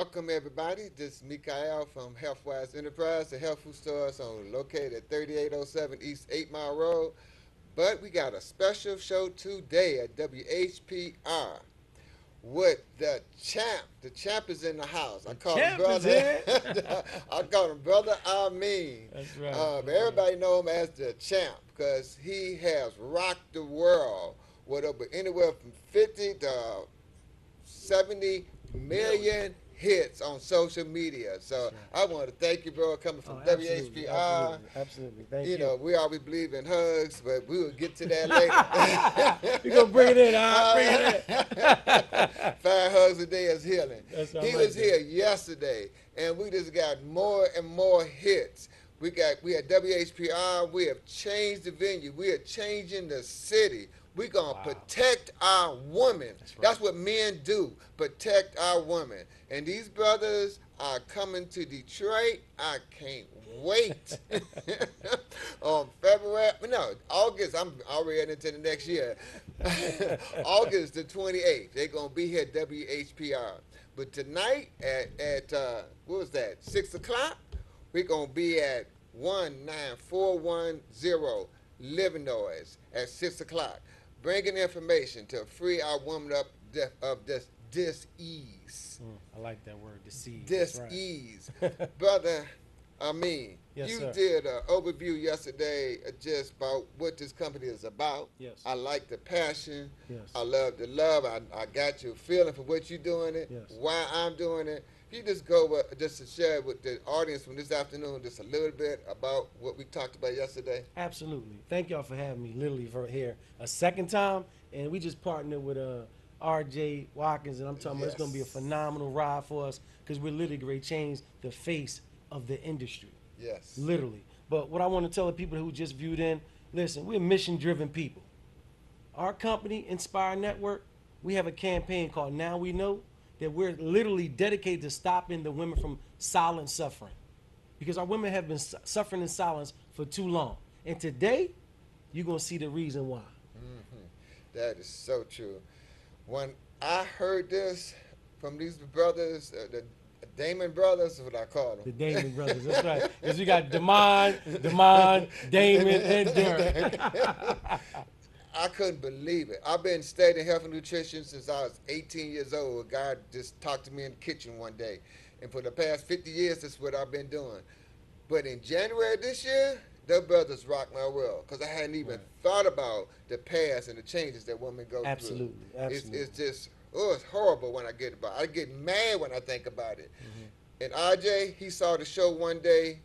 Welcome everybody. This is Mikal from Healthwise Enterprise, the health food stores located at 3807 East 8 Mile Road. But we got a special show today at WHPR with the champ. The champ is in the house. I The call him champ is brother. here. I call him brother Amin. That's right. But everybody know him as the champ because he has rocked the world with over anywhere from 50 to 70 million hits on social media. So I want to thank you, bro, coming from Absolutely, WHPR. absolutely. Thank You you. know, we always believe in hugs, but we will get to that later. We gonna bring it in, huh? Bring it in. 5 hugs a day is healing. That's all He right, was here yesterday, and we just got more and more hits. We at WHPR. We have changed the venue. We are changing the city. We're going to protect our women. That's what men do, protect our women. And these brothers are coming to Detroit. I can't wait. On August, I'm already into the next year. August the 28th, they're going to be here at WHPR. But tonight at what was that, 6 o'clock, we're going to be at 19410 Living Noise at 6 o'clock. Bringing information to free our women up of this dis-ease. I like that word, deceive. Dis-ease. Brother, Yes, you sir. did an overview yesterday just about what this company is about. Yes. I like the passion. Yes. I love the love. I got your feeling for what you're doing it, Yes. why I'm doing it. You just go just to share with the audience from this afternoon just a little bit about what we talked about yesterday. Absolutely. Thank y'all for having me literally for here a second time. And we just partnered with RJ Watkins, and I'm talking about it's going to be a phenomenal ride for us because we're literally going to change the face of the industry. Yes. Literally. But what I want to tell the people who just viewed in, listen, we're mission-driven people. Our company, Inspire Network, we have a campaign called Now We Know, that we're literally dedicated to stopping the women from silent suffering. Because our women have been suffering in silence for too long. And today, you're going to see the reason why. Mm-hmm. That is so true. When I heard this from these brothers, the Damon brothers, is what I call them. The Damon brothers, that's right. Because we got Damon, Damon, and Derek. I couldn't believe it. I've been studying health and nutrition since I was 18 years old. A guy just talked to me in the kitchen one day. And for the past 50 years, that's what I've been doing. But in January this year, the brothers rocked my world because I hadn't even thought about the past and the changes that women go Absolutely, through. absolutely. It's just, it's horrible when I get about it. I get mad when I think about it. Mm-hmm. And RJ, he saw the show one day.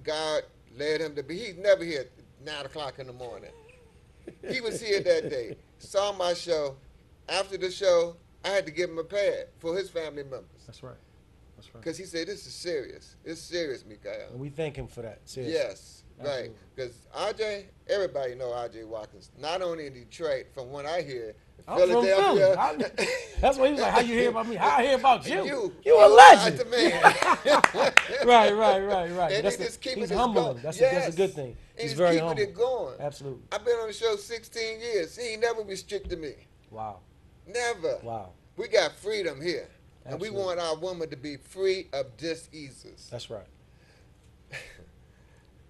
God led him to be, he's never here at 9 o'clock in the morning. He was here that day, saw my show. After the show, I had to give him a pad for his family members. That's right. That's right. Because he said, this is serious. It's serious, Mikal. And we thank him for that. Seriously. Yes, right. Because RJ, everybody know RJ Watkins. Not only in Detroit, from what I hear, I'm from Philly. Philadelphia. That's why he was like, how you hear about me? How I hear about you? You a legend. The man. Right. And He's humbling. That's a good thing. He's very humble. Keeping it going. Absolutely. I've been on the show 16 years. He ain't never restricted me. Wow. Never. Wow. We got freedom here. And Absolutely. we want our women to be free of diseases. That's right.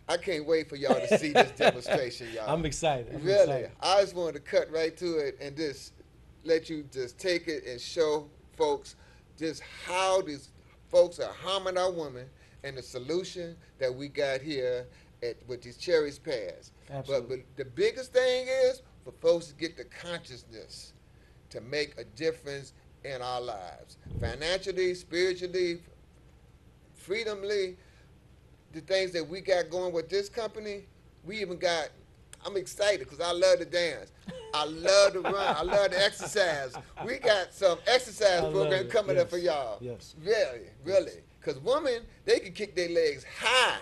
I can't wait for y'all to see this demonstration, y'all. I'm excited. Really. I just wanted to cut right to it and just let you just take it and show folks just how these folks are harming our women and the solution that we got here with these Cherish pads. Absolutely. But the biggest thing is for folks to get the consciousness to make a difference in our lives. Financially, spiritually, freedomly, the things that we got going with this company, we even got, I'm excited because I love to dance. I love to run. I love to exercise. We got some exercise program coming up for y'all. Yes. Really. Because women, they can kick their legs high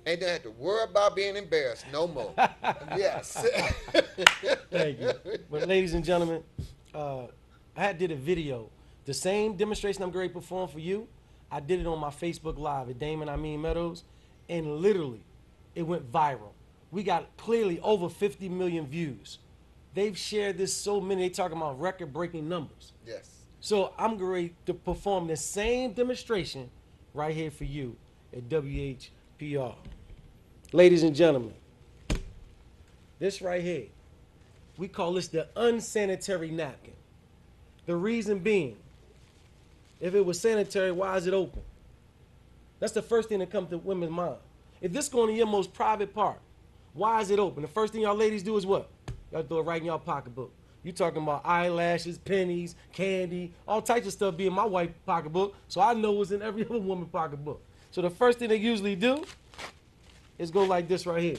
and don't have to worry about being embarrassed no more. Yes. Thank you. But ladies and gentlemen, I did a video. The same demonstration I'm going to perform for you, I did it on my Facebook Live at Damon Meadows, and literally, it went viral. We got clearly over 50 million views. They've shared this so many, they talking about record-breaking numbers. Yes. So I'm going to perform the same demonstration right here for you at WHPR. Ladies and gentlemen, this right here, we call this the unsanitary napkin. The reason being, if it was sanitary, why is it open? That's the first thing that comes to women's mind. If this going in your most private part, why is it open? The first thing y'all ladies do is what? Y'all throw it right in y'all pocketbook. You talking about eyelashes, pennies, candy, all types of stuff be in my wife's pocketbook, so I know what's in every other woman's pocketbook. So the first thing they usually do is go like this right here.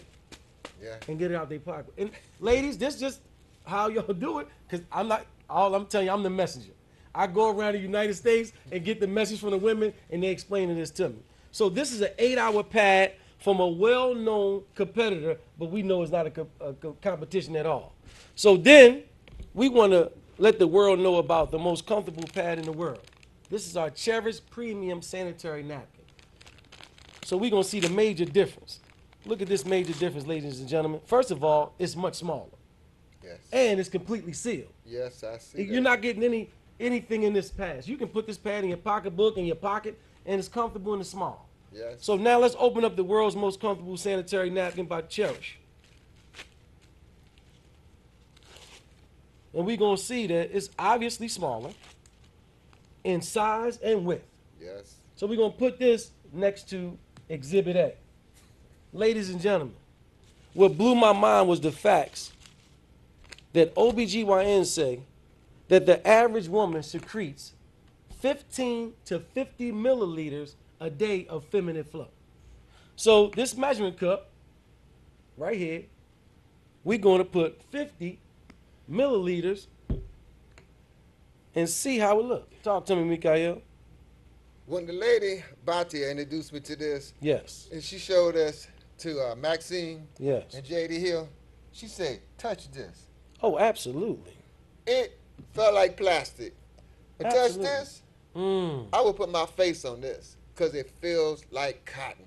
Yeah. And get it out their pocket. And ladies, this just how y'all do it, because I'm telling you, I'm the messenger. I go around the United States and get the message from the women, and they explaining this to me. So this is an 8-hour pad from a well-known competitor, but we know it's not a competition at all. So then we want to let the world know about the most comfortable pad in the world. This is our Cherish Premium Sanitary Napkin. So we're going to see the major difference. Look at this major difference, ladies and gentlemen. First of all, it's much smaller. Yes. And it's completely sealed. Yes, I see. You're not getting anything in this pad. You can put this pad in your pocketbook, in your pocket, and it's comfortable and it's small. Yes. So now let's open up the world's most comfortable sanitary napkin by Cherish. And we're going to see that it's obviously smaller in size and width. Yes. So we're going to put this next to Exhibit A. Ladies and gentlemen, what blew my mind was the facts that OBGYNs say that the average woman secretes 15 to 50 milliliters a day of feminine flow. So this measuring cup right here, we're going to put 50 milliliters and see how it looks. Talk to me, Mikal. When the lady Batia introduced me to this, Yes. and she showed us to Maxine Yes. and JD Hill, she said, touch this. Oh, absolutely. It felt like plastic. And touch Absolutely. this, Mm. I would put my face on this because it feels like cotton.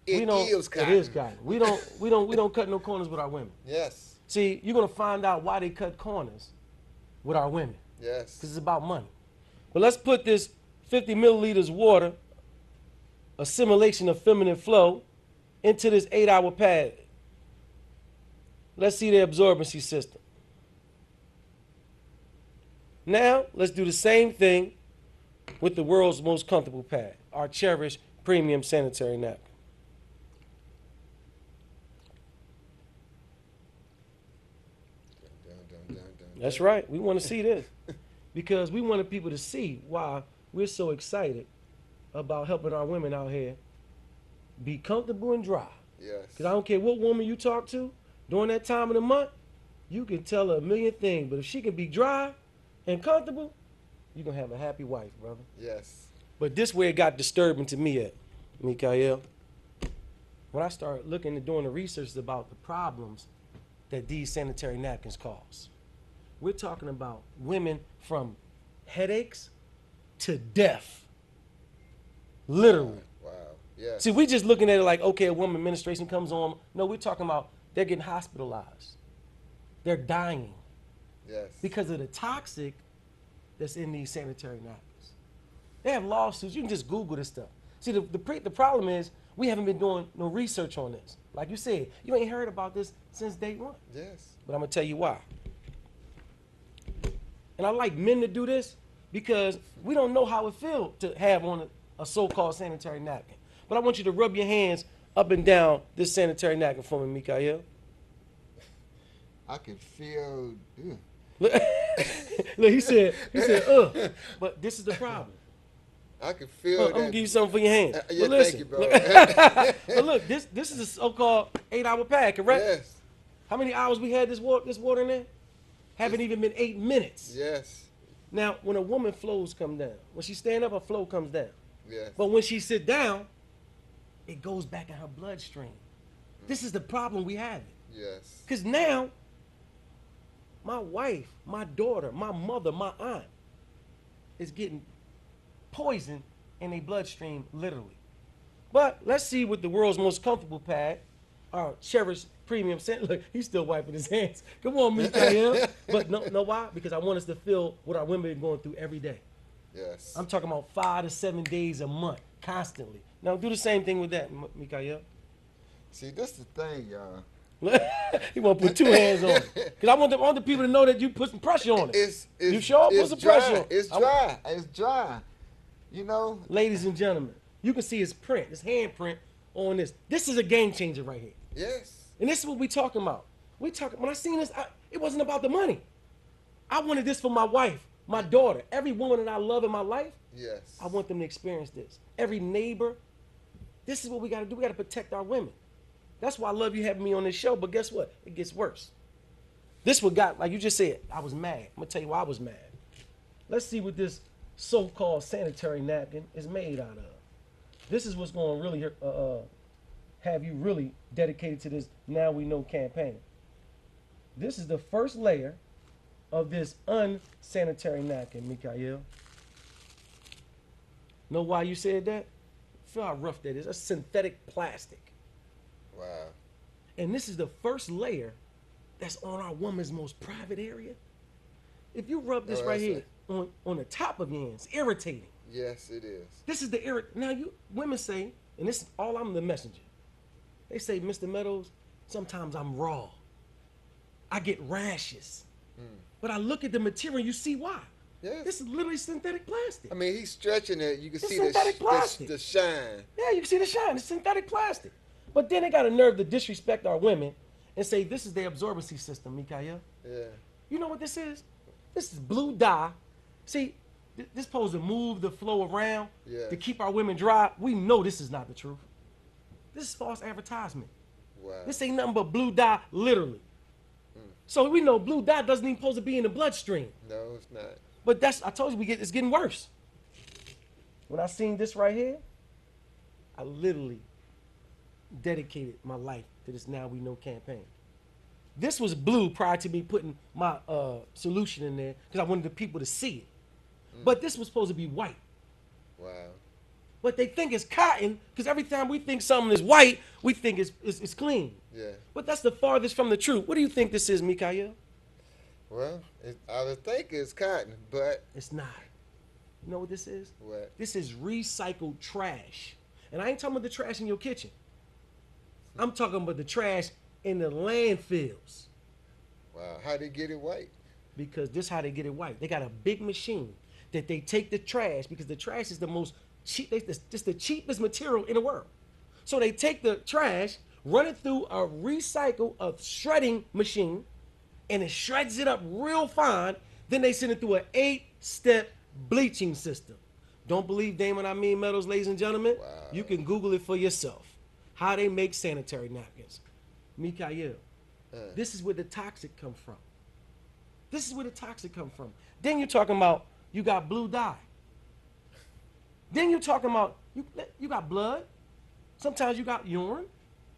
It is cotton. It is cotton. We don't cut no corners with our women. Yes. See, you're gonna find out why they cut corners with our women. Yes. Because it's about money. But let's put this 50 milliliters water, assimilation of feminine flow, into this 8-hour pad. Let's see the absorbency system. Now, let's do the same thing with the world's most comfortable pad, our Cherish Premium Sanitary Napkin. That's right. We want to see this because we wanted people to see why we're so excited about helping our women out here be comfortable and dry. Yes. Because I don't care what woman you talk to during that time of the month, you can tell her a million things. But if she can be dry and comfortable, you're going to have a happy wife, brother. Yes. But this where it got disturbing to me at, Mikal. When I started looking and doing the research about the problems that these sanitary napkins cause. We're talking about women from headaches to death. Literally. Wow. Yes. See, we just looking at it like, okay, a woman menstruation comes on. No, we're talking about they're getting hospitalized. They're dying Yes. because of the toxic that's in these sanitary napkins. They have lawsuits. You can just Google this stuff. See, the problem is we haven't been doing no research on this. Like you said, you ain't heard about this since day one. Yes. But I'm going to tell you why. And I like men to do this because we don't know how it feels to have on a so-called sanitary napkin. But I want you to rub your hands up and down this sanitary napkin for me, Mikal. I can feel. Look, he said, But this is the problem. I can feel I'm that. going to give you something for your hands. Yeah, But listen, thank you, bro. but look, this is a so-called 8-hour pad, correct? Yes. How many hours we had this water in there? Haven't even been 8 minutes. Yes. Now, when a woman flows come down, when she stand up, her flow comes down. Yes. But when she sit down, it goes back in her bloodstream. This is the problem we have. Yes. Because now, my wife, my daughter, my mother, my aunt is getting poison in their bloodstream, literally. But let's see what the world's most comfortable pad, our Cherish Premium Scent. Look, he's still wiping his hands. Come on, Mikal. But no, know why? Because I want us to feel what our women are going through every day. Yes. I'm talking about 5 to 7 days a month, constantly. Now do the same thing with that, Mikal. See, this the thing, y'all. He want to put two hands on it. Because I want the people to know that you put some pressure on it. You sure put It's some pressure on dry. it. It's dry. It's dry. You know. Ladies and gentlemen, you can see his print, his handprint on this. This is a game changer right here. Yes. And this is what we talking about. When I seen this, it wasn't about the money. I wanted this for my wife, my daughter, every woman that I love in my life. Yes. I want them to experience this. Every neighbor. This is what we got to do. We got to protect our women. That's why I love you having me on this show. But guess what? It gets worse. This what got, like you just said, I was mad. I'm going to tell you why I was mad. Let's see what this so-called sanitary napkin is made out of. This is what's going to really have you really dedicated to this Now We Know campaign. This is the first layer of this unsanitary napkin, Mikal. Know why you said that? Feel how rough that is. That's synthetic plastic. Wow. And this is the first layer that's on our woman's most private area. If you rub this right here on the top of your hands, irritating. Yes, it is. This is the Now you women say, and this is all I'm the messenger. They say, Mr. Meadows, sometimes I'm raw. I get rashes. But I look at the material, you see why. Yes. This is literally synthetic plastic. I mean, he's stretching it. You can It's see synthetic plastic. the shine. Yeah, you can see the shine. It's synthetic plastic. But then they got a nerve to disrespect our women and say this is their absorbency system, Mikal. Yeah. You know what this is? This is blue dye. See, this supposed to move the flow around to keep our women dry. We know this is not the truth. This is false advertisement. Wow. This ain't nothing but blue dye, literally. So we know blue dye doesn't even supposed to be in the bloodstream. No, it's not. But I told you it's getting worse. When I seen this right here, I literally dedicated my life to this Now We Know campaign. This was blue prior to me putting my solution in there because I wanted the people to see it. But this was supposed to be white. Wow. But they think it's cotton because every time we think something is white, we think it's clean. Yeah. But that's the farthest from the truth. What do you think this is, Mikal? Well, I would think it's cotton, but It's not. You know what this is? what? This is recycled trash. And I ain't talking about the trash in your kitchen. I'm talking about the trash in the landfills. Wow. How they get it white? Because this is how they get it white. They got a big machine that they take the trash because the trash is the most cheap, it's the cheapest material in the world. So they take the trash, run it through a shredding machine, and it shreds it up real fine. Then they send it through an 8-step bleaching system. Don't believe Damon Meadows, ladies and gentlemen? Wow. You can Google it for yourself. How they make sanitary napkins. Mikal, this is where the toxic come from. This is where the toxic come from. Then you're talking about you got blue dye. Then you're talking about you got blood. Sometimes you got urine.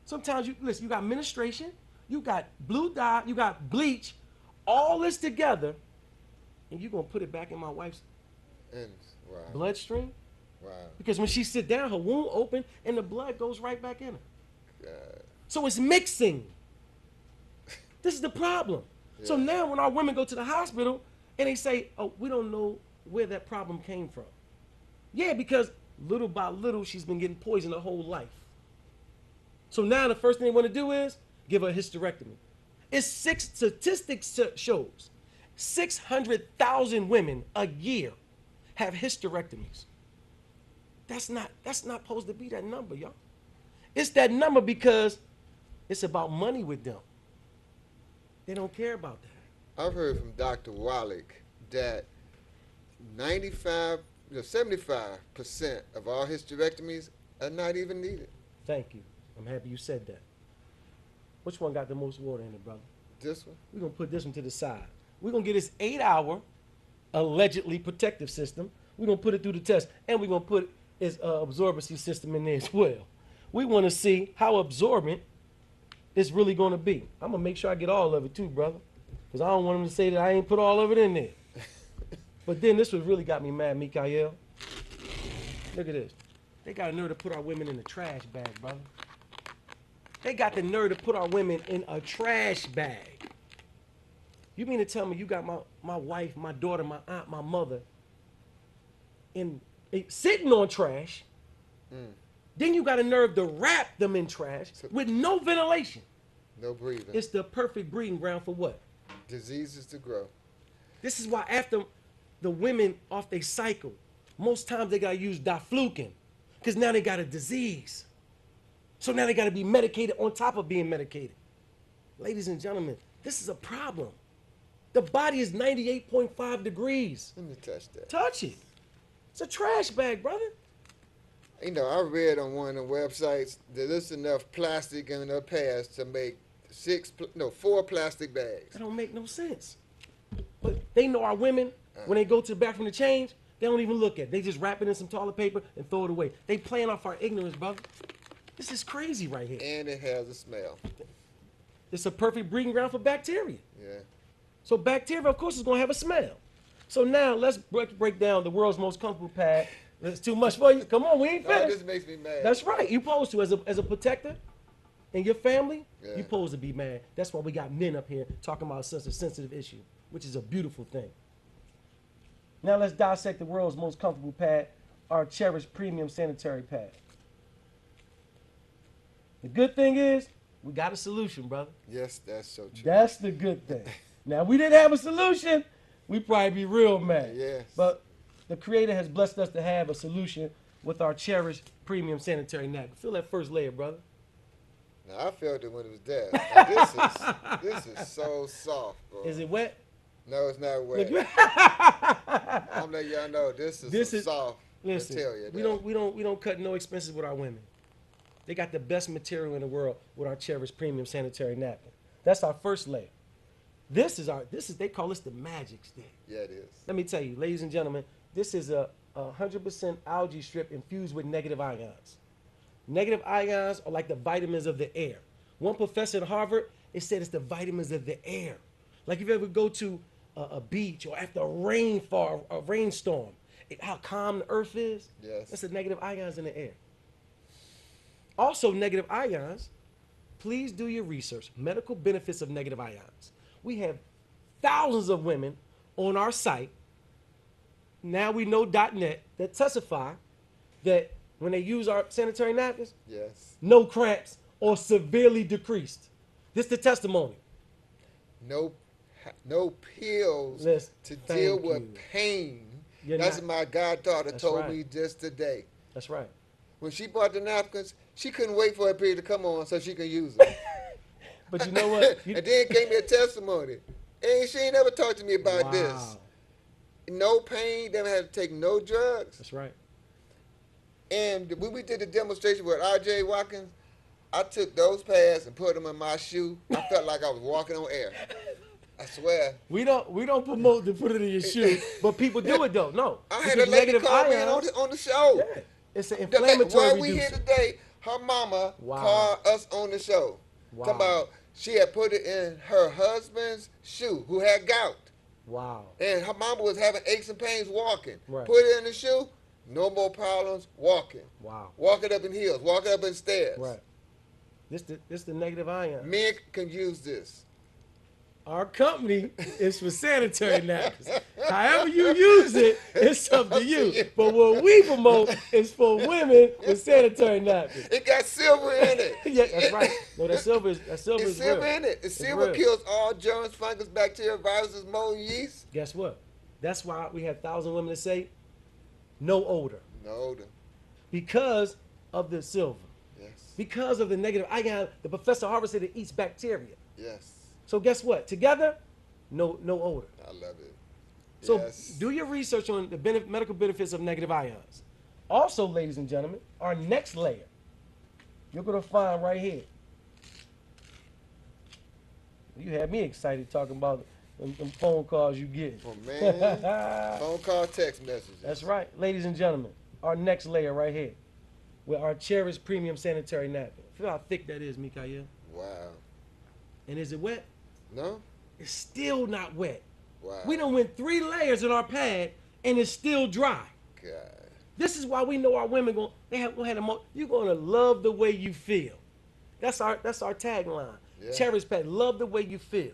Sometimes you got menstruation. You got blue dye. You got bleach. All this together, and you're gonna put it back in my wife's Wow. bloodstream. Wow. Because when she sit down, her wound open and the blood goes right back in her. God. So it's mixing. This is the problem. Yeah. So now when our women go to the hospital and they say, oh, we don't know where that problem came from. Yeah, because little by little, she's been getting poisoned her whole life. So now the first thing they want to do is give her a hysterectomy. It's statistics shows 600,000 women a year have hysterectomies. That's not supposed to be that number, y'all. It's that number because it's about money with them. They don't care about that. I've heard from Dr. Wallach that 75, 75% of all hysterectomies are not even needed. Thank you. I'm happy you said that. Which one got the most water in it, brother? This one? We're going to put this one to the side. We're going to get this 8-hour allegedly protective system. We're going to put it through the test. And we're going to put its absorbency system in there as well. We want to see how absorbent it's really going to be. I'm going to make sure I get all of it too, brother. Because I don't want them to say that I ain't put all of it in there. But then this what really got me mad, Mikal. Look at this. They got a nerve to put our women in a trash bag, brother. They got the nerve to put our women in a trash bag. You mean to tell me you got my wife, my daughter, my aunt, my mother and sitting on trash. Then you got a nerve to wrap them in trash with no ventilation. No breathing. It's the perfect breeding ground for what? Diseases to grow. This is why after the women off their cycle, most times they gotta use diflucan, because now they got a disease. So now they gotta be medicated on top of being medicated. Ladies and gentlemen, this is a problem. The body is 98.5 degrees. Let me touch that. Touch it. It's a trash bag, brother. You know, I read on one of the websites that there's enough plastic in the past to make 4 plastic bags. That don't make no sense. But they know our women, when they go to the bathroom to change, they don't even look at it. They just wrap it in some toilet paper and throw it away. They playing off our ignorance, brother. This is crazy right here. And it has a smell. It's a perfect breeding ground for bacteria. Yeah. So bacteria, of course, is going to have a smell. So now let's break down the world's most comfortable pad. It's too much for you. Come on, we ain't finished. This makes me mad. That's right. You supposed to, as a protector in your family, Yeah. you supposed to be mad. That's why we got men up here talking about such a sensitive issue, which is a beautiful thing. Now let's dissect the world's most comfortable pad, our Cherish Premium Sanitary Pad. The good thing is, we got a solution, brother. Yes, that's so true. That's the good thing. Now, if we didn't have a solution, we'd probably be real mad. Yes. But the Creator has blessed us to have a solution with our Cherish Premium Sanitary Napkin. Feel that first layer, brother. Now, I felt it when it was there. Now, this is so soft, bro. Is it wet? No, it's not wet. Look, I'm letting y'all know this is soft material. we don't cut no expenses with our women. They got the best material in the world with our Cherish Premium Sanitary Napkin. That's our first layer. They call this the magic stick. Yeah, it is. Let me tell you, ladies and gentlemen, this is a 100% algae strip infused with negative ions. Negative ions are like the vitamins of the air. One professor at Harvard, it said it's the vitamins of the air. Like if you ever go to a beach or after a rainfall, a rainstorm, how calm the earth is. Yes. That's the negative ions in the air. Also, negative ions, please do your research. Medical benefits of negative ions. We have thousands of women on our site, nowweknow.net, that testify that when they use our sanitary napkins, Yes. no cramps or severely decreased. This is the testimony. No pills Listen, to thank deal with you. pain. You're That's not- what my goddaughter That's told right. me just today. That's right. When she bought the napkins, she couldn't wait for a period to come on so she could use them. But you know what? And then gave me a testimony. And she ain't never talked to me about this. Wow. No pain, never had to take no drugs. That's right. And when we did the demonstration with R.J. Watkins, I took those pads and put them in my shoe. I felt like I was walking on air. I swear. We don't promote to put it in your shoe, but people do it though. No. I had Because a lady negative call me ions- on the show. Yeah. It's an The inflammatory Why we here reducer. today, her mama Wow. called us on the show. Wow. Talking about she had put it in her husband's shoe who had gout. Wow. And her mama was having aches and pains walking. Right. Put it in the shoe, no more problems walking. Wow. Walking up in heels, walking up in stairs. Right. This the negative ion. Men can use this. Our company is for sanitary napkins. However you use it, it's up to you. But what we promote is for women with sanitary napkins. It got silver in it. Yeah, that's right. No, that silver is It's real. silver in it. The silver real. kills all germs, fungus, bacteria, viruses, mold, yeast. Guess what? That's why we have 1,000 women that say no odor No. because of the silver, Yes. because of the negative ion. The professor at Harvard said it eats bacteria. Yes. So guess what? Together, no odor. I love it. So Yes. do your research on the medical benefits of negative ions. Also, ladies and gentlemen, our next layer, you're going to find right here. You had me excited talking about them phone calls you get. Oh, man. Phone call, text messages. That's right. Ladies and gentlemen, our next layer right here with our Cherish Premium Sanitary Napkin. Feel how thick that is, Mikal. Wow. And is it wet? No? It's still not wet. Wow. We done went 3 layers in our pad and it's still dry. God. This is why we know our women you're gonna love the way you feel. That's our tagline. Yeah. Cherish pad, love the way you feel.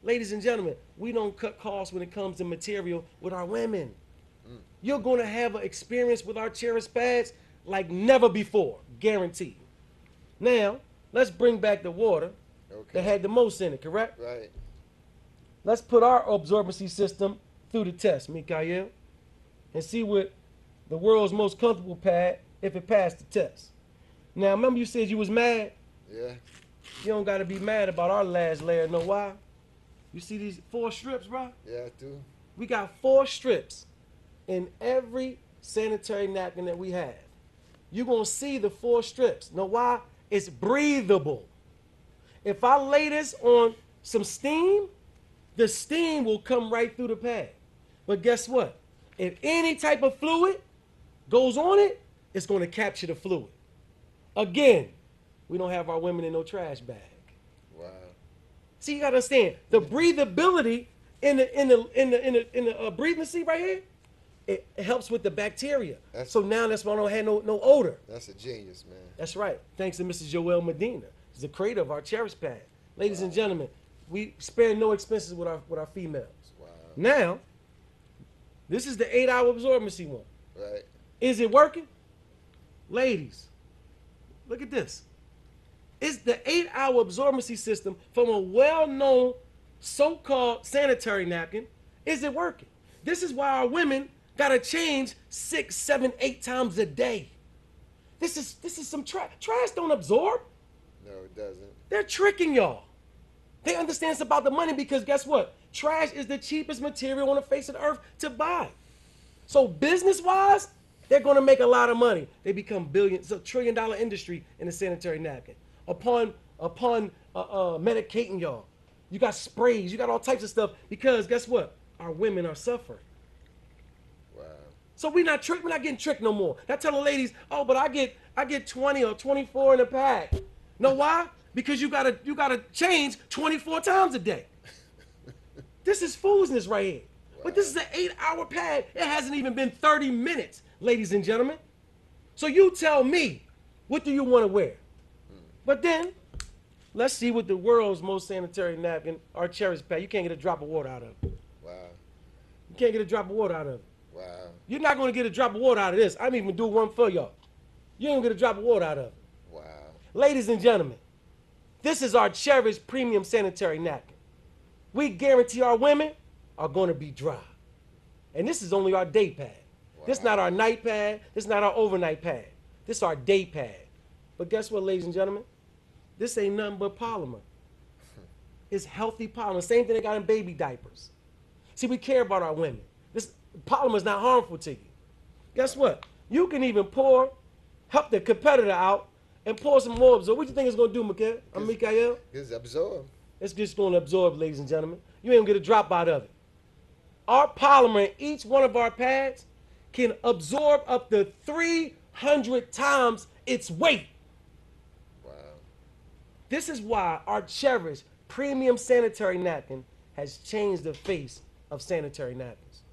Ladies and gentlemen, we don't cut costs when it comes to material with our women. You're going to have an experience with our Cherish pads like never before, guaranteed. Now, let's bring back the water that had the most in it, correct? Right. Let's put our absorbency system through the test, Mikal, and see what the world's most comfortable pad, if it passed the test. Now, remember you said you was mad? Yeah. You don't got to be mad about our last layer. Know why? You see these 4 strips, bro? Yeah, I do. We got 4 strips in every sanitary napkin that we have. You're going to see the 4 strips. Know why? It's breathable. If I lay this on some steam, the steam will come right through the pad. But guess what? If any type of fluid goes on it, it's going to capture the fluid. Again, we don't have our women in no trash bag. Wow. See, you gotta understand the breathability in the breathing seat right here. It helps with the bacteria. So now that's why I don't have no odor. That's a genius, man. That's right. Thanks to Mrs. Joelle Medina, who's the creator of our Cherish pad. Ladies and gentlemen, we spare no expenses with our females. Wow. Now, this is the 8-hour absorbency one. Right. Is it working? Ladies, look at this. It's the 8-hour absorbency system from a well-known so-called sanitary napkin. Is it working? This is why our women gotta change 6, 7, 8 times a day. This is some trash. Trash don't absorb. No, it doesn't. They're tricking y'all. They understand it's about the money because guess what? Trash is the cheapest material on the face of the earth to buy. So business-wise, they're gonna make a lot of money. They become billions, it's a $1 trillion industry in the sanitary napkin. Upon medicating y'all. You got sprays, you got all types of stuff because guess what? Our women are suffering. Wow. So we're not getting tricked no more. Not telling ladies, oh, but I get 20 or 24 in a pack. Know why? Because you gotta change 24 times a day. This is foolishness right here. Wow. But this is an 8-hour pad. It hasn't even been 30 minutes, ladies and gentlemen. So you tell me, what do you want to wear? But then, let's see what the world's most sanitary napkin, our Cherish pad. You can't get a drop of water out of it. Wow. You can't get a drop of water out of it. Wow. You're not going to get a drop of water out of this. I'm even doing one for y'all. You ain't going to get a drop of water out of it. Wow. Ladies and gentlemen, this is our Cherish premium sanitary napkin. We guarantee our women are going to be dry. And this is only our day pad. Wow. This is not our night pad. This is not our overnight pad. This is our day pad. But guess what, ladies and gentlemen? This ain't nothing but polymer. It's healthy polymer. Same thing they got in baby diapers. See, we care about our women. This polymer is not harmful to you. Guess what? You can even help the competitor out and pour some more absorb. What do you think it's going to do, Mikal? It's absorb. It's just going to absorb, ladies and gentlemen. You ain't going to get a drop out of it. Our polymer in each one of our pads can absorb up to 300 times its weight. This is why our Cherish premium sanitary napkin has changed the face of sanitary napkins.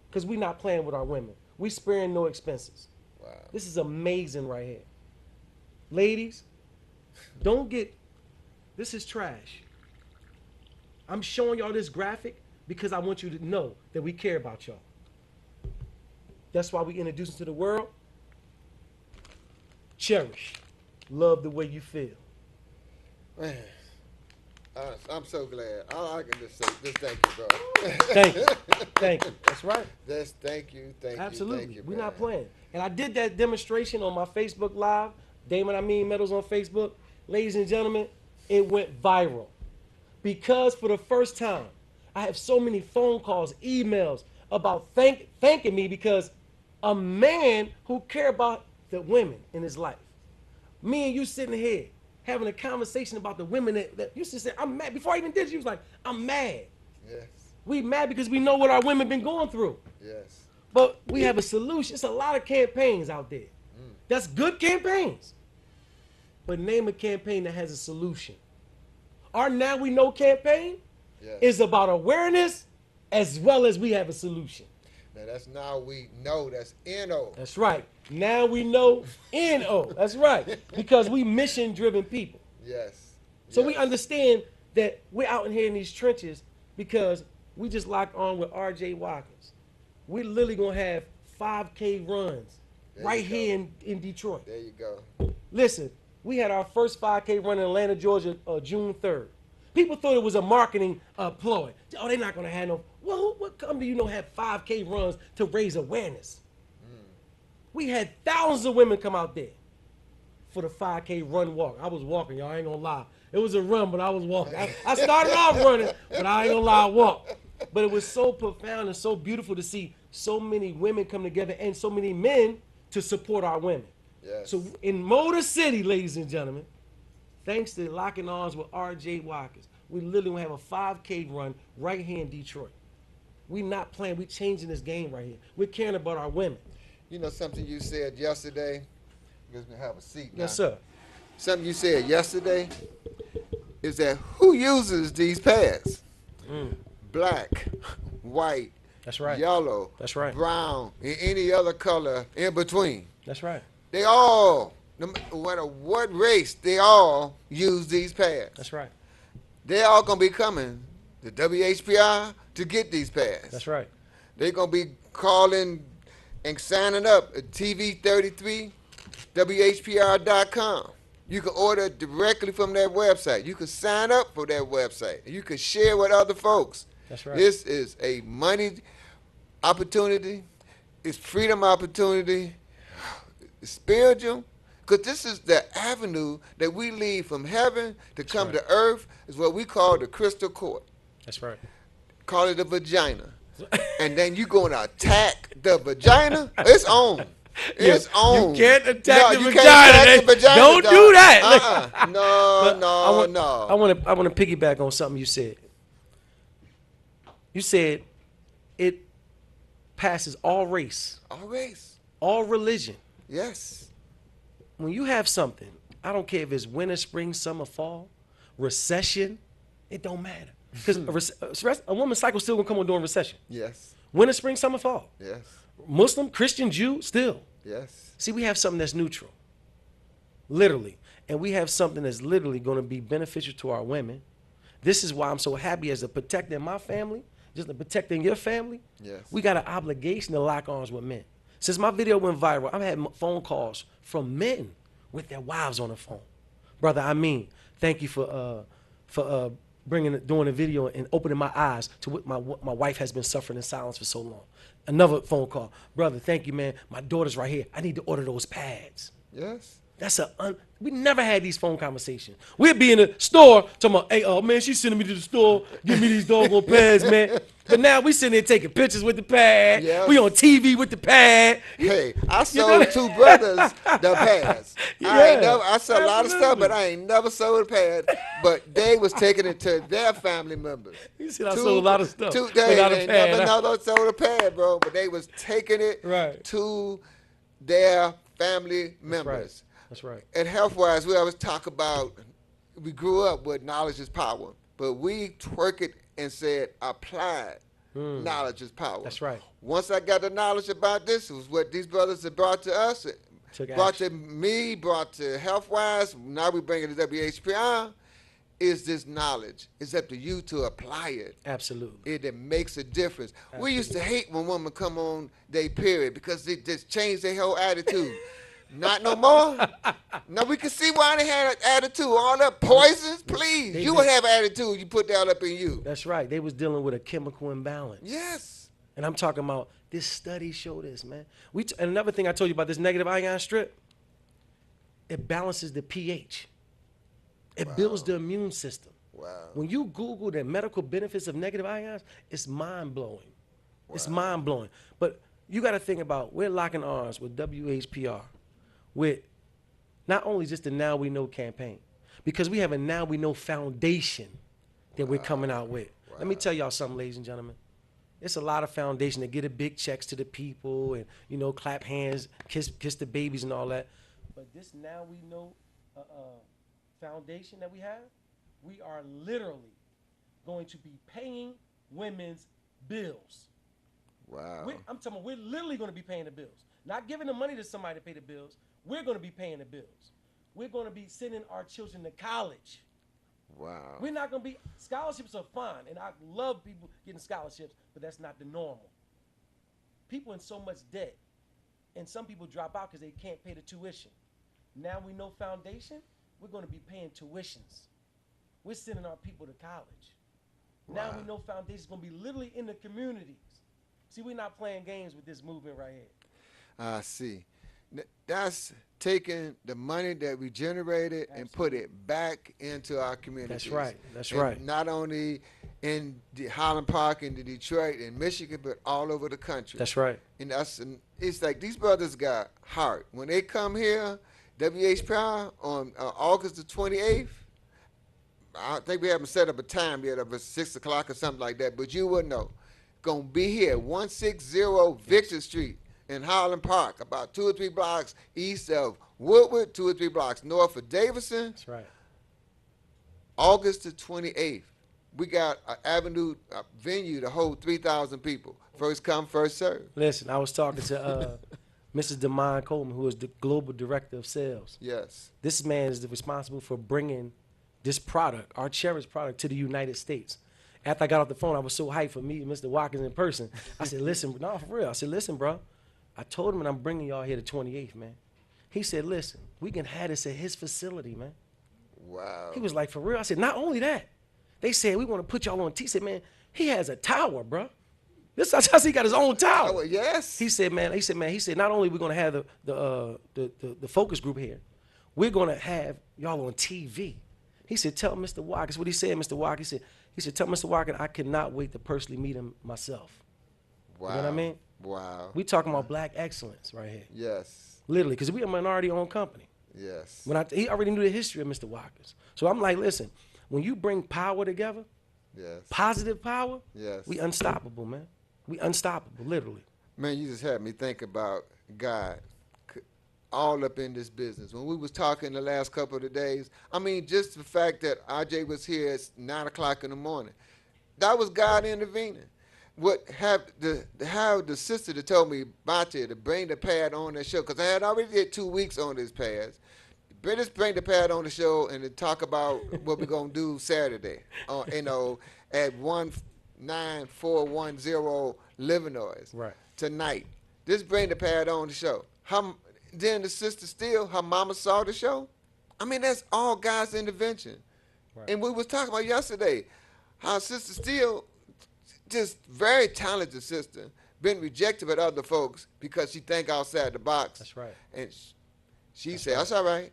Because we're not playing with our women. We sparing no expenses. Wow. This is amazing right here. Ladies, this is trash. I'm showing y'all this graphic because I want you to know that we care about y'all. That's why we introduce them to the world. Cherish. Love the way you feel. Man, I'm so glad. All I can just say, just thank you, bro. Thank you. Thank you. That's right. Thank you. Absolutely. Thank you, we're not playing. And I did that demonstration on my Facebook Live, Damon Meadows on Facebook. Ladies and gentlemen, it went viral. Because for the first time, I have so many phone calls, emails about thanking me because a man who cared about the women in his life. Me and you sitting here having a conversation about the women that used to say, I'm mad. Before I even did, she was like, I'm mad. Yes. We mad because we know what our women been going through. Yes. But we have a solution. It's a lot of campaigns out there. That's good campaigns. But name a campaign that has a solution. Our Now We Know campaign is about awareness as well as we have a solution. Now that's Now We Know. That's N-O. That's right. Now we know N-O. That's right. Because we mission-driven people. Yes. So we understand that we're out in here in these trenches because we just locked on with R.J. Watkins. we're literally gonna have 5K runs There right you go. here in Detroit. There you go. Listen, we had our first 5K run in Atlanta, Georgia, June 3rd. People thought it was a marketing ploy. Oh, they're not gonna have no. Well, what company have 5K runs to raise awareness? We had thousands of women come out there for the 5K run walk. I was walking, y'all, I ain't gonna lie. It was a run, but I was walking. I started off running, but I ain't gonna lie, I walked. But it was so profound and so beautiful to see so many women come together and so many men to support our women. Yes. So in Motor City, ladies and gentlemen, thanks to Locking Arms with R.J. Watkins, we literally gonna have a 5K run right here in Detroit. We not playing, we changing this game right here. We're caring about our women. You know something you said yesterday? Gives me have a seat now. Yes, sir. Something you said yesterday is that who uses these pads? Black, white, That's right. yellow, That's right. brown, and any other color in between. That's right. They all, no matter what race, they all use these pads. That's right. They all gonna be coming to WHPR to get these pads. That's right. They're gonna be calling and signing up at TV33, WHPR.com. You can order directly from that website. You can sign up for that website. You can share with other folks. That's right. This is a money opportunity. It's freedom opportunity. It's spiritual. Because this is the avenue that we leave from heaven to come to earth, is what we call the crystal court. That's right. Call it the vagina. And then you going to attack the vagina? It's on. It's on. You can't attack the you vagina. Can't attack the vagina. Don't dog. do that. No. I want to piggyback on something you said. You said it passes all race, All race. all religion. Yes. When you have something, I don't care if it's winter, spring, summer, fall, recession, it don't matter. Because a woman's cycle still gonna come on during recession. Yes. Winter, spring, summer, fall. Yes. Muslim, Christian, Jew, still. Yes. See, we have something that's neutral, literally. And we have something that's literally going to be beneficial to our women. This is why I'm so happy as a protector in my family, just a protecting your family. Yes. We got an obligation to lock arms with men. Since my video went viral, I've had phone calls from men with their wives on the phone. Brother, I mean, thank you for doing the video and opening my eyes to what my wife has been suffering in silence for so long. Another phone call. Brother, thank you, man. My daughter's right here. I need to order those pads. Yes. That's we never had these phone conversations. We'd be in the store talking about, hey, man, she's sending me to the store, give me these doggone pads, man. But now we sitting there taking pictures with the pad. Yes. We on TV with the pad. Hey, I sold two brothers the pads. Yeah, I sell a lot of stuff, absolutely. but I ain't never sold a pad. But they was taking it to their family members. You see, I sold a lot of stuff They without a pad. never sold a pad, bro. But they was taking it Right. to their family members. That's right. At Healthwise, we always talk about, we grew up with knowledge is power, but we twerk it and said applied knowledge is power. That's right. Once I got the knowledge about this, it was what these brothers had brought to us, brought to me, brought to Healthwise, now we bring it to WHPR, is this knowledge. It's up to you to apply it. Absolutely. It makes a difference. We used to hate when women come on their period because it just changed their whole attitude. Not no more. Now we can see why they had an attitude. All that poisons, please. You would have attitude. You put that up in you. That's right. They was dealing with a chemical imbalance. Yes. And I'm talking about this study showed this, man. And another thing I told you about this negative ion strip, it balances the pH. It builds the immune system. Wow. When you Google the medical benefits of negative ions, it's mind-blowing. Wow. It's mind-blowing. But you got to think about, we're locking arms with WHPR, with not only just the Now We Know campaign, because we have a Now We Know foundation that we're coming out with. Let me tell y'all something, ladies and gentlemen. It's a lot of foundation that get a big checks to the people and, you know, clap hands, kiss the babies and all that. But this Now We Know foundation that we have, we are literally going to be paying women's bills. Wow. I'm talking about we're literally going to be paying the bills. Not giving the money to somebody to pay the bills. We're going to be paying the bills. We're going to be sending our children to college. Wow. We're not going to be, scholarships are fine, and I love people getting scholarships, but that's not the normal. people in so much debt, and some people drop out because they can't pay the tuition. Now we know foundation, we're going to be paying tuitions. We're sending our people to college. Now we know foundation is going to be literally in the communities. See, we're not playing games with this movement right here. I see. That's taking the money that we generated and put it back into our communities. That's right. That's and right. Not only in the Highland Park and the Detroit and Michigan, but all over the country. That's right. And it's like these brothers got heart. When they come here, WHPR on August the 28th, I think we haven't set up a time yet of 6 o'clock or something like that, but you will know. Gonna be here, 160 Victor Street in Highland Park, about 2 or 3 blocks east of Woodward, 2 or 3 blocks north of Davidson. That's right. August the 28th. We got an avenue, a venue to hold 3,000 people. First come, first serve. Listen, I was talking to Mrs. DeMond Coleman, who is the global director of sales. Yes. This man is responsible for bringing this product, our Cherish product, to the United States. After I got off the phone, I was so hyped for meeting Mr. Watkins in person. I said, listen, no, for real. I said, listen, bro. I told him, and I'm bringing y'all here the 28th, man. He said, listen, we can have this at his facility, man. Wow. He was like, for real? I said, not only that. They said, we want to put y'all on. He said, man, he has a tower, bro. This I said, he got his own tower. Oh, yes. He said, man, not only are we going to have the focus group here, we're going to have y'all on TV. He said, tell Mr. Watkins what he said, Mr. Watkins. He said, tell Mr. Watkins, I cannot wait to personally meet him myself. Wow. You know what I mean? Wow. We talking about black excellence right here. Yes. Literally, because we a minority-owned company. Yes. He already knew the history of Mr. Watkins. So I'm like, listen, when you bring power together, yes, positive power, yes, we unstoppable, man. We unstoppable, literally. Man, you just had me think about God all up in this business. When we was talking the last couple of days, I mean, just the fact that RJ was here at 9 o'clock in the morning, that was God intervening. Have the sister that told me about to bring the pad on the show, because I had already did 2 weeks on this pad. Bring the pad on the show and to talk about what we're going to do Saturday, at 19410 Livernois Right. tonight. Just bring the pad on the show. Then the sister still, her mama saw the show. I mean, that's all God's intervention. Right. And we was talking about yesterday how Sister Steele, just very talented sister, been rejected by other folks because she think outside the box. That's right. And she said, that's all right.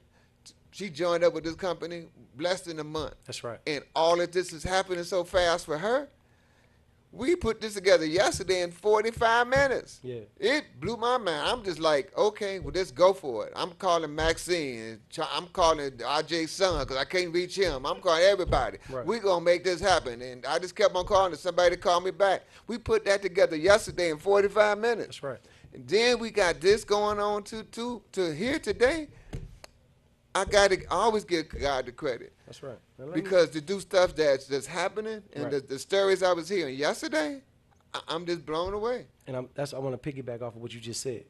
She joined up with this company less than a month. That's right. And all of this is happening so fast for her. We put this together yesterday in 45 minutes. Yeah. It blew my mind. I'm just like, okay, well, let's go for it. I'm calling Maxine. I'm calling RJ's son because I can't reach him. I'm calling everybody. Right. We're going to make this happen. And I just kept on calling and somebody called me back. We put that together yesterday in 45 minutes. That's right. And then we got this going on to here today. I always give God the credit. That's right. Because to do stuff that's happening and right. the stories I was hearing yesterday, I'm just blown away. And I want to piggyback off of what you just said.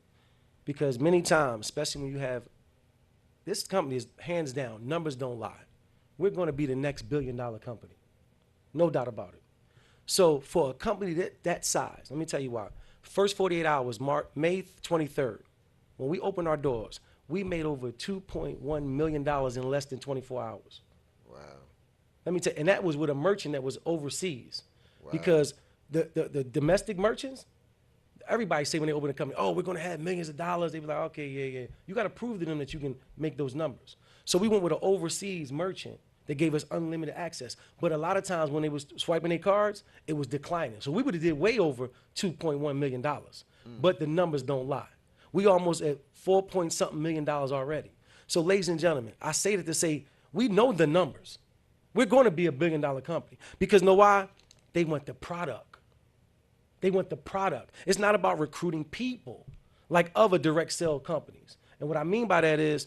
Because many times, especially when you have, this company is hands down, numbers don't lie. We're going to be the next billion-dollar company. No doubt about it. So for a company that size, let me tell you why. First 48 hours, May 23rd, when we opened our doors, we made over $2.1 million in less than 24 hours. Wow. Let me tell you, and that was with a merchant that was overseas. Wow. Because the domestic merchants, everybody say when they open a company, oh, we're going to have millions of dollars. They be like, okay, yeah. You got to prove to them that you can make those numbers. So we went with an overseas merchant that gave us unlimited access. But a lot of times when they was swiping their cards, it was declining. So we would have did way over $2.1 million. But the numbers don't lie. We almost at $4-point-something million already. So ladies and gentlemen, I say that to say, we know the numbers. We're going to be a billion-dollar company. Because know why? They want the product. They want the product. It's not about recruiting people like other direct sale companies. And what I mean by that is,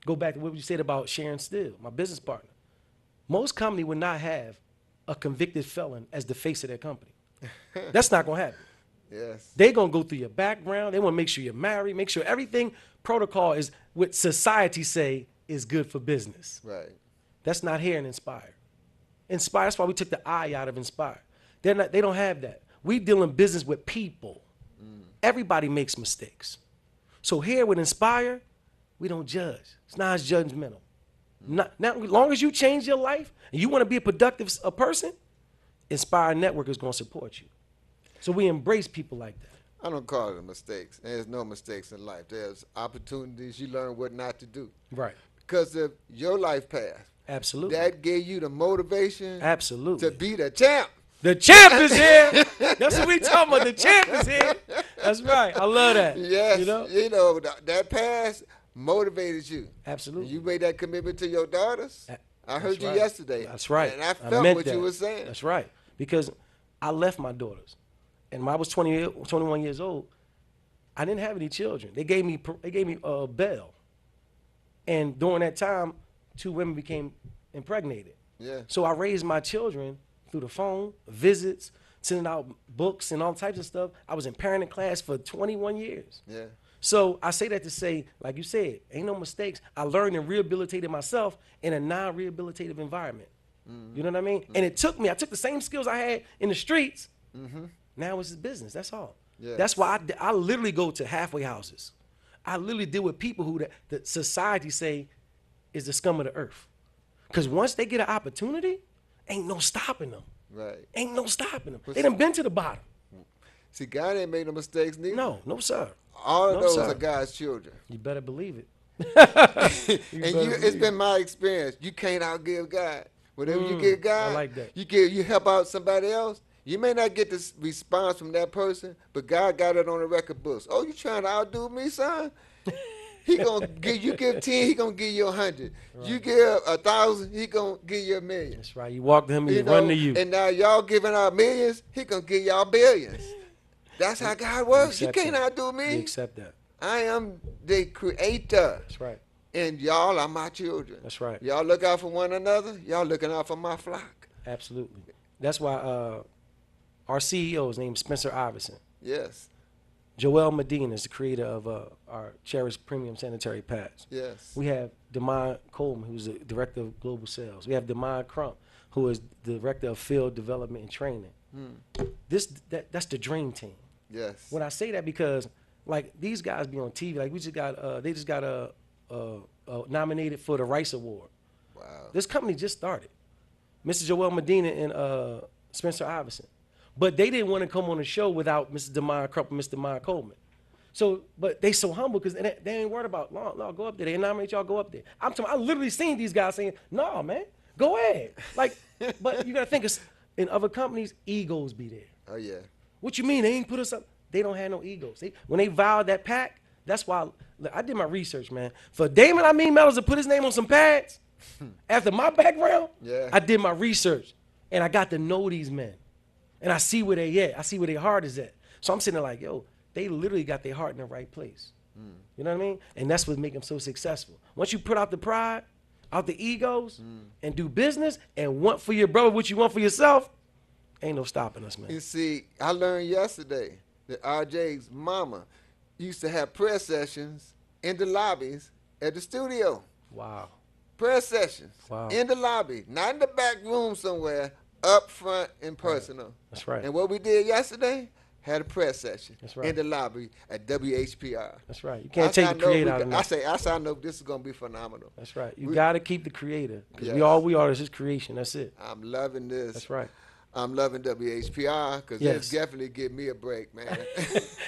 go back to what you said about Sharon Steele, my business partner. Most company would not have a convicted felon as the face of their company. That's not going to happen. Yes. They're going to go through your background. They want to make sure you're married, make sure everything protocol is what society say is good for business. Right. That's not here in Inspire. That's why we took the I out of Inspire. They don't have that. We deal in business with people. Everybody makes mistakes. So here with Inspire, we don't judge. It's not as judgmental. Not, now, as long as you change your life and you want to be a productive person, Inspire Network is going to support you. So we embrace people like that. I don't call it mistakes. There's no mistakes in life. There's opportunities. You learn what not to do. Right. Because of your life path. Absolutely. That gave you the motivation. Absolutely. To be the champ. The champ is here. That's what we talking about. The champ is here. That's right. I love that. Yes. You know? That path motivated you. Absolutely. You made that commitment to your daughters. I heard you yesterday. That's right. And I felt what you were saying. That's right. Because I left my daughters. And when I was 21 years old, I didn't have any children. They gave me a bail. And during that time, 2 women became impregnated. Yeah. So I raised my children through the phone, visits, sending out books and all types of stuff. I was in parenting class for 21 years. Yeah. So I say that to say, like you said, ain't no mistakes. I learned and rehabilitated myself in a non-rehabilitative environment. Mm-hmm. You know what I mean? Mm-hmm. And I took the same skills I had in the streets. Mm-hmm. Now it's business. That's all. Yeah. That's why I literally go to halfway houses. I literally deal with people who the society say is the scum of the earth. Because once they get an opportunity, ain't no stopping them. Right. Ain't no stopping them. They done been to the bottom. See, God ain't made no mistakes neither. No, sir. All of those are God's children. You better believe it. It's been my experience. You can't outgive God. Whatever you give God, I like that. You help out somebody else. You may not get this response from that person, but God got it on the record books. Oh, you trying to outdo me, son? He gonna give 10, he gonna give you 100. Right. You give 1,000, he gonna give you 1,000,000. That's right. You walk to him and you run to you. And now y'all giving out millions, he gonna give y'all billions. That's how God works. You can't outdo me. You accept that. I am the creator. That's right. And y'all are my children. That's right. Y'all look out for one another. Y'all looking out for my flock. Absolutely. That's why our CEO is named Spencer Iverson. Yes. Joel Medina is the creator of our Cherish premium sanitary pads. Yes. We have Demond Coleman, who's the director of global sales. We have Demond Crump, who is the director of field development and training. That's the dream team. Yes. When I say that, because like these guys be on TV, like they just got nominated for the Rice Award. Wow. This company just started. Mr. Joel Medina and Spencer Iverson. But they didn't want to come on the show without Mr. Demond Crump and Mr. Demond Coleman. So, but they so humble because they ain't worried about, no, go up there. They nominate y'all, go up there. I literally seen these guys saying, no, man, go ahead. Like, but you got to think, in other companies, egos be there. Oh, yeah. What you mean? They ain't put us up. They don't have no egos. When they vowed that pact, that's why I did my research, man. For Damon Meadows to put his name on some pads, after my background, I did my research. And I got to know these men. And I see where they at. I see where their heart is at. So I'm sitting there like, yo, they literally got their heart in the right place. You know what I mean? And that's what makes them so successful. Once you put out the pride, out the egos, and do business, and want for your brother what you want for yourself, ain't no stopping us, man. You see, I learned yesterday that RJ's mama used to have prayer sessions in the lobbies at the studio. Wow. Prayer sessions in the lobby, not in the back room somewhere, up front and personal. That's right. And what we did yesterday, had a prayer session right. in the lobby at WHPR. That's right. You can't take the creator out of that. I know this is going to be phenomenal. That's right. You got to keep the creator. Because we are is his creation. That's it. I'm loving this. That's right. I'm loving WHPR because it's definitely give me a break, man.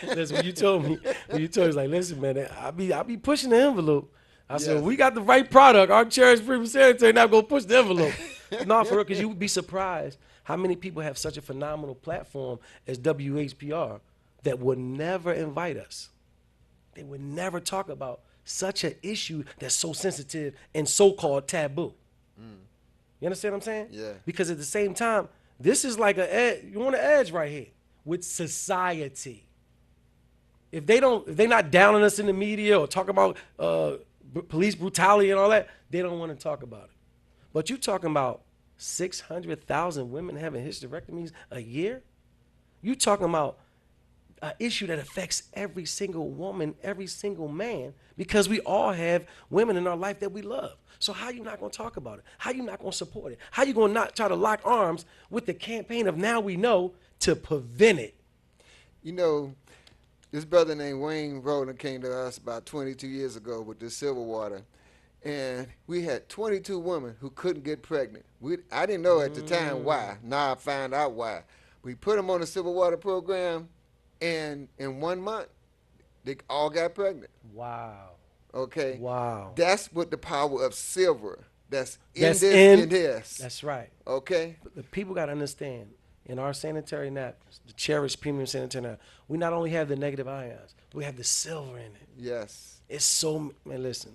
Listen, when you told me, like, listen, man, I be pushing the envelope. I said, we got the right product. Our Cherish Premium Sanitary not going to push the envelope. No, for real, because you would be surprised how many people have such a phenomenal platform as WHPR that would never invite us. They would never talk about such an issue that's so sensitive and so-called taboo. You understand what I'm saying? Yeah. Because at the same time, this is like you're on an edge right here with society. If they're not downing us in the media or talking about police brutality and all that, they don't want to talk about it. But you talking about 600,000 women having hysterectomies a year? You talking about an issue that affects every single woman, every single man, because we all have women in our life that we love. So how you not going to talk about it? How you not going to support it? How you going to not try to lock arms with the campaign of Now We Know to prevent it? You know, This brother named Wayne Rowland came to us about 22 years ago with this silver water, and we had 22 women who couldn't get pregnant. I didn't know at the time why. Now I found out why. We put them on the silver water program, and in 1 month, they all got pregnant. Wow. Okay, Wow. that's what the power of silver. That's in That's this. in. In this. That's right. Okay. But the people got to understand, in our sanitary napkins, the Cherish premium sanitary napkins, we not only have the negative ions, we have the silver in it. Yes. It's so, man, listen,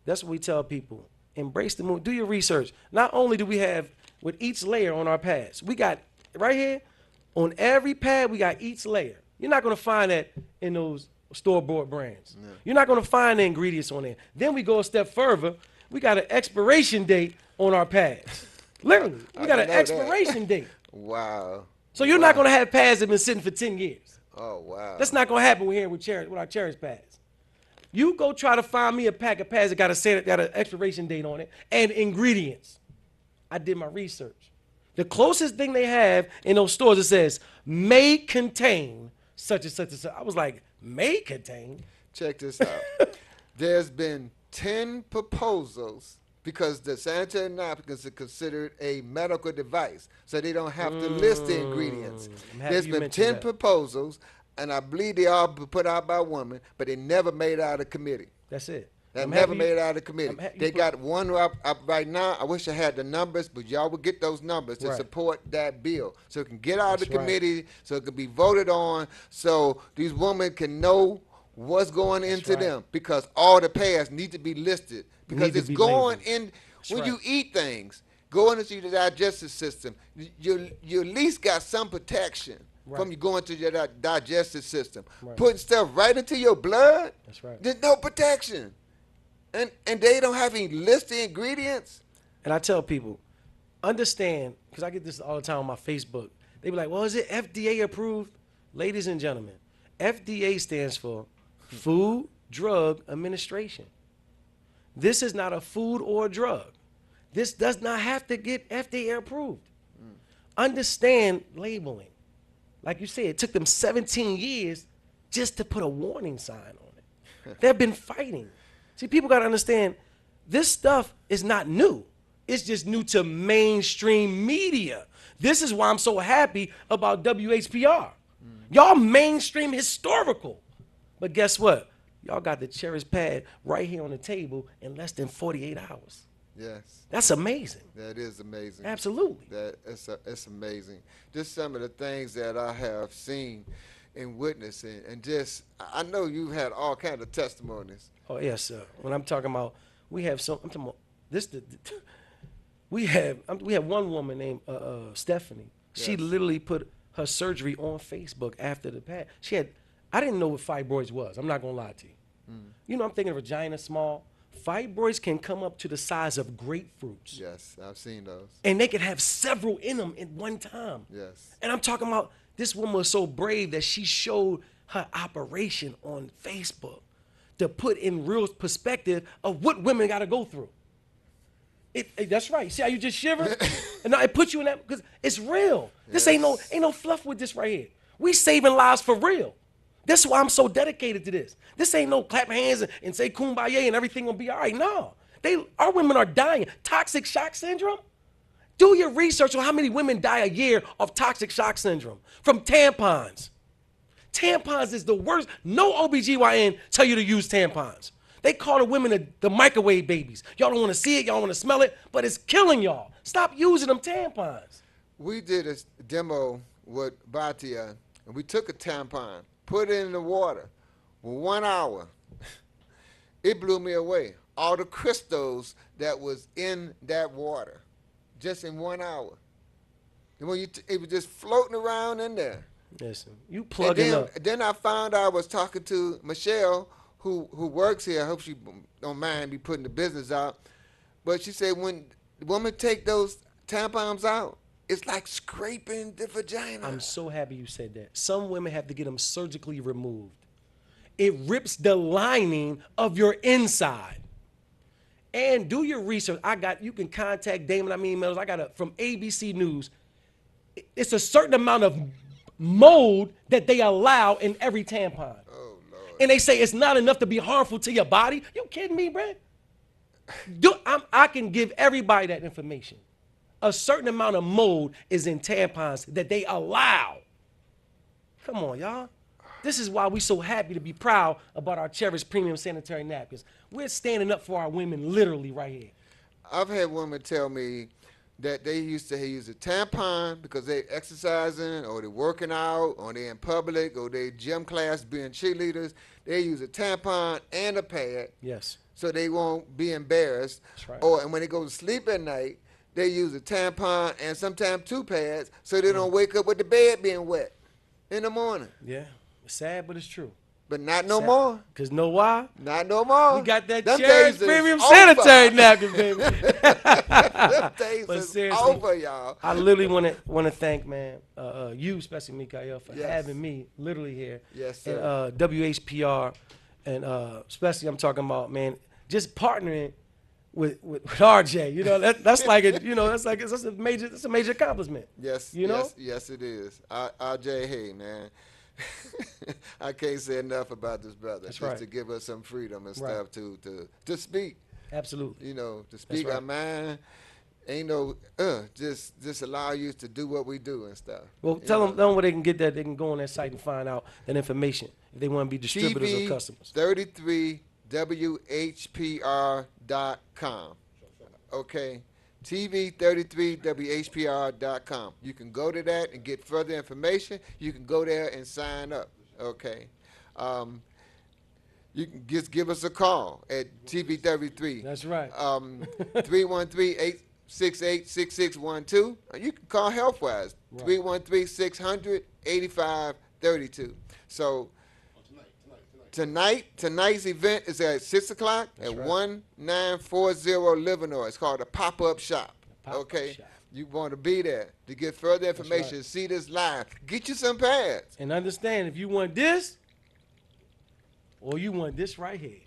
that's what we tell people. Embrace the move. Do your research. Not only do we have, with each layer on our pads, we got, right here, on every pad, we got each layer. You're not going to find that in those store-bought brands. No. You're not going to find the ingredients on there. Then we go a step further. We got an expiration date on our pads. Literally, we got an expiration date. Wow. So you're not going to have pads that have been sitting for 10 years. Oh, wow. That's not going to happen here with our Cherish pads. You go try to find me a pack of pads that got an expiration date on it and ingredients. I did my research. The closest thing they have in those stores, it says, may contain such and such and such. I was like, may contain? Check this out. There's been 10 proposals because the sanitary napkins are considered a medical device, so they don't have to list the ingredients. There's been 10 proposals, and I believe they all put out by women, but they never made it out of committee. That's it. They never made it out of committee. They got one up right now. I wish I had the numbers, but y'all would get those numbers to support that bill so it can get out of the committee, so it can be voted on, so these women can know what's going into them, because all the pads need to be listed, because it's going in when you eat things, going into the digestive system. You at least got some protection from you going to your digestive system. Putting stuff right into your blood, there's no protection. And they don't have any listed ingredients. And I tell people, understand, because I get this all the time on my Facebook. They be like, well, is it FDA approved? Ladies and gentlemen, FDA stands for Food Drug Administration. This is not a food or a drug. This does not have to get FDA approved. Understand labeling. Like you said, it took them 17 years just to put a warning sign on it. They've been fighting. See, people got to understand, this stuff is not new. It's just new to mainstream media. This is why I'm so happy about WHPR. Y'all mainstream historical. But guess what? Y'all got the Cherish pad right here on the table in less than 48 hours. Yes. That's amazing. That is amazing. Absolutely. It's amazing. Just some of the things that I have seen and witnessed, and just, I know you've had all kinds of testimonies. Oh, yes, sir. When I'm talking about, we have some, I'm talking about this, we have one woman named Stephanie. Yes. She literally put her surgery on Facebook after the pad. I didn't know what fibroids was. I'm not going to lie to you. You know, I'm thinking vagina small. Fibroids can come up to the size of grapefruits. Yes, I've seen those. And they can have several in them at one time. Yes. And I'm talking about, this woman was so brave that she showed her operation on Facebook to put in real perspective of what women got to go through. That's right. See how you just shiver? And now it puts you in that, because it's real. Yes. This ain't no fluff with this right here. We saving lives for real. That's why I'm so dedicated to this. This ain't no clap hands and say kumbaya and everything gonna be all right. No, our women are dying. Toxic shock syndrome? Do your research on how many women die a year of toxic shock syndrome from tampons. Tampons is the worst. No OBGYN tell you to use tampons. They call the women the microwave babies. Y'all don't want to see it, y'all don't want to smell it, but it's killing y'all. Stop using them tampons. We did a demo with Batia, and we took a tampon, put it in the water for 1 hour. It blew me away. All the crystals that was in that water, just in 1 hour. And when it was just floating around in there. Listen, you plugging up. Then I found out I was talking to Michelle, who works here. I hope she don't mind me putting the business out. But she said when the women take those tampons out, it's like scraping the vagina. I'm so happy you said that. Some women have to get them surgically removed. It rips the lining of your inside. And do your research. You can contact Damon Mills. I got from ABC News. It's a certain amount of mold that they allow in every tampon. Oh. and they say it's not enough to be harmful to your body. You kidding me, bro? I can give everybody that information. A certain amount of mold is in tampons that they allow. Come on, y'all. This is why we're so happy to be proud about our Cherish premium sanitary napkins. We're standing up for our women literally right here. I've had women tell me that they used to use a tampon because they exercising or they're working out or they're in public or they gym class being cheerleaders. They use a tampon and a pad. Yes. So they won't be embarrassed. That's right. And when they go to sleep at night, they use a tampon and sometimes 2 pads so they don't wake up with the bed being wet in the morning. Yeah. It's sad, but it's true. But not no more. Because know why? Not no more. We got that Them Cherish days is premium over. sanitary napkin, baby. Them days But is seriously, over, y'all. I literally want to thank, man, you, especially Mikal, for Yes. having me literally here. Yes, And sir. WHPR, and especially I'm talking about, man, just partnering with RJ. You know, that's like a, you know, that's a major accomplishment. Yes, you know? yes, it is. RJ, hey, man. I can't say enough about this brother. That's just right. to give us some freedom and Right. stuff to speak. Absolutely. You know, to speak right. our mind. Ain't no just allow you to do what we do and stuff. Well, tell them where they can get that. They can go on that site and find out that information if they want to be distributors or customers. TV33WHPR.com. Okay. TV33WHPR.com. You can go to that and get further information. You can go there and sign up. Okay. You can just give us a call at TV33. That's right. 313-868-6612. You can call Healthwise, 313-600-8532. So tonight's event is at 6 o'clock at right. 1940 Livernois. It's called a pop-up shop. Okay? Shop. You want to be there to get further information, right. see this live. Get you some pads. And understand, if you want this, or you want this right here,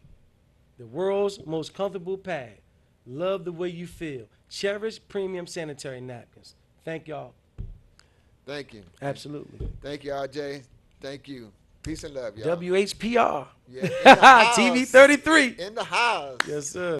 the world's most comfortable pad. Love the way you feel. Cherish premium sanitary napkins. Thank y'all. Thank you. Absolutely. Thank you, RJ. Thank you. Peace and love, y'all. WHPR. Yeah, in the house. TV 33. In the house. Yes, sir.